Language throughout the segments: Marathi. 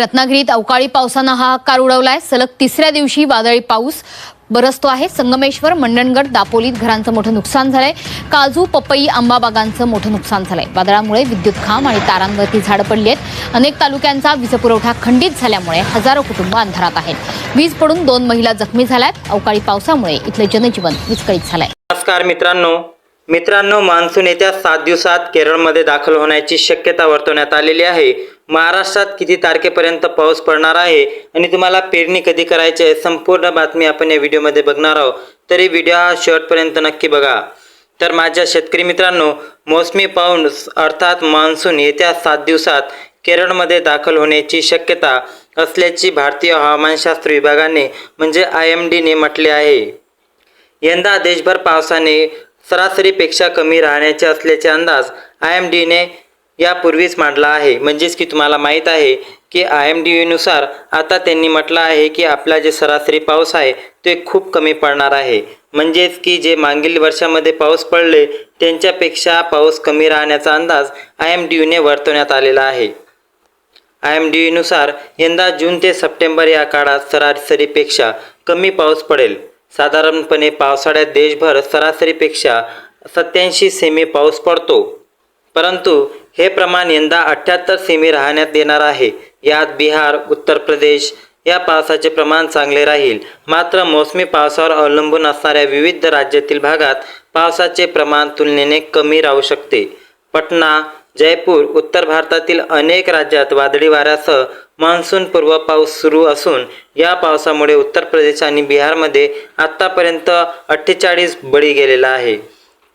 रत्नागिरीत अवकाळी पावसानं हाहाकार उडवलाय। सलग तिसऱ्या दिवशी वादळी पाऊस बरसतो आहे। संगमेश्वर, मंडणगड, दापोलीत घरांचं मोठं नुकसान झालंय। काजू, पपई, आंबा बागांचं मोठं नुकसान झालंय। वादळामुळे विद्युत खांब आणि तारांवरती झाडं पडली आहेत। अनेक तालुक्यांचा वीज पुरवठा खंडित झाल्यामुळे हजारो कुटुंब अंधारात आहेत। वीज पडून 2 महिला जखमी झाल्यात। अवकाळी पावसामुळे इथलं जनजीवन विस्कळीत झालंय। नमस्कार मित्रांनो, मान्सून येत्या 7 दिवसात केरळमध्ये दाखल होण्याची शक्यता वर्तवण्यात आलेली आहे। महाराष्ट्रात किती तारखेपर्यंत पाऊस पडणार आहे आणि तुम्हाला पेरणी कधी करायची आहे, संपूर्ण बातमी आपण या व्हिडिओमध्ये बघणार आहोत। तरी व्हिडिओ हा शेवटपर्यंत नक्की बघा। तर माझ्या शेतकरी मित्रांनो, मोसमी पाऊस अर्थात मान्सून येत्या 7 दिवसात केरळमध्ये दाखल होण्याची शक्यता असल्याची भारतीय हवामानशास्त्र विभागाने म्हणजे IMDने म्हटले आहे। यंदा देशभर पावसाने सरासरीपेक्षा कमी राहण्याचे असल्याचे अंदाज IMDने यापूर्वीच मांडला आहे। म्हणजेच की तुम्हाला माहीत आहे की IMDनुसार आता त्यांनी म्हटलं आहे की आपला जे सरासरी पाऊस आहे ते खूप कमी पडणार आहे। म्हणजेच की जे मागील वर्षामध्ये पाऊस पडले त्यांच्यापेक्षा पाऊस कमी राहण्याचा अंदाज IMDने वर्तवण्यात आलेला आहे। IMDनुसार यंदा जून ते सप्टेंबर या काळात सरासरीपेक्षा कमी पाऊस पडेल। साधारणपणे पावसाळ्यात देशभर सरासरीपेक्षा 87 सेमी पाऊस पडतो, परंतु हे प्रमाण यंदा 78 सेमी राहण्यात येणार आहे। यात बिहार, उत्तर प्रदेश या पावसाचे प्रमाण चांगले राहील। मात्र मोसमी पावसावर अवलंबून असणाऱ्या विविध राज्यातील भागात पावसाचे प्रमाण तुलनेने कमी राहू शकते। पटना, जयपूर, उत्तर भारतातील अनेक राज्यात वादळी वाऱ्यासह मान्सूनपूर्व पाऊस सुरू असून या पावसामुळे उत्तर प्रदेश आणि बिहारमध्ये आत्तापर्यंत 48 बळी गेलेला आहे।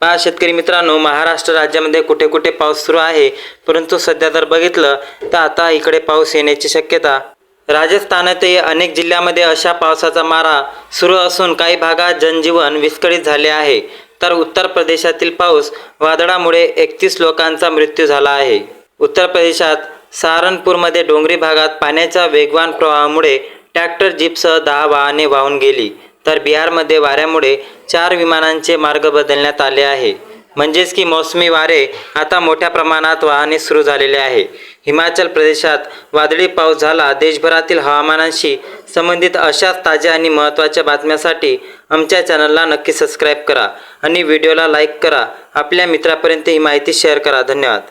पहा शेतकरी मित्रांनो, महाराष्ट्र राज्यामध्ये कुठे कुठे पाऊस सुरू आहे, परंतु सध्या जर बघितलं तर आता इकडे पाऊस येण्याची शक्यता। राजस्थानातही अनेक जिल्ह्यामध्ये अशा पावसाचा मारा सुरू असून काही भागात जनजीवन विस्कळीत झाले आहे। तर उत्तर प्रदेशातील पाऊस वादळामुळे 31 लोकांचा मृत्यू झाला आहे। उत्तर प्रदेशात सहारनपूरमध्ये डोंगरी भागात पाण्याच्या वेगवान प्रवाहामुळे ट्रॅक्टर जीपसह 10 वाहने वाहून गेली। तर बिहारमध्ये वाऱ्यामुळे 4 विमानांचे मार्ग बदलण्यात आले आहे। म्हणजेच की मोसमी वारे आता मोठ्या प्रमाणात वाहने सुरू झालेले आहे। हिमाचल प्रदेशात वादळी पाऊस झाला। देशभरातील हवामानाशी संबंधित अशाच ताज्या आणि महत्त्वाच्या बातम्यांसाठी आमच्या चॅनलला नक्की सबस्क्राईब करा आणि व्हिडिओला लाईक करा। आपल्या मित्रापर्यंत ही माहिती शेअर करा। धन्यवाद।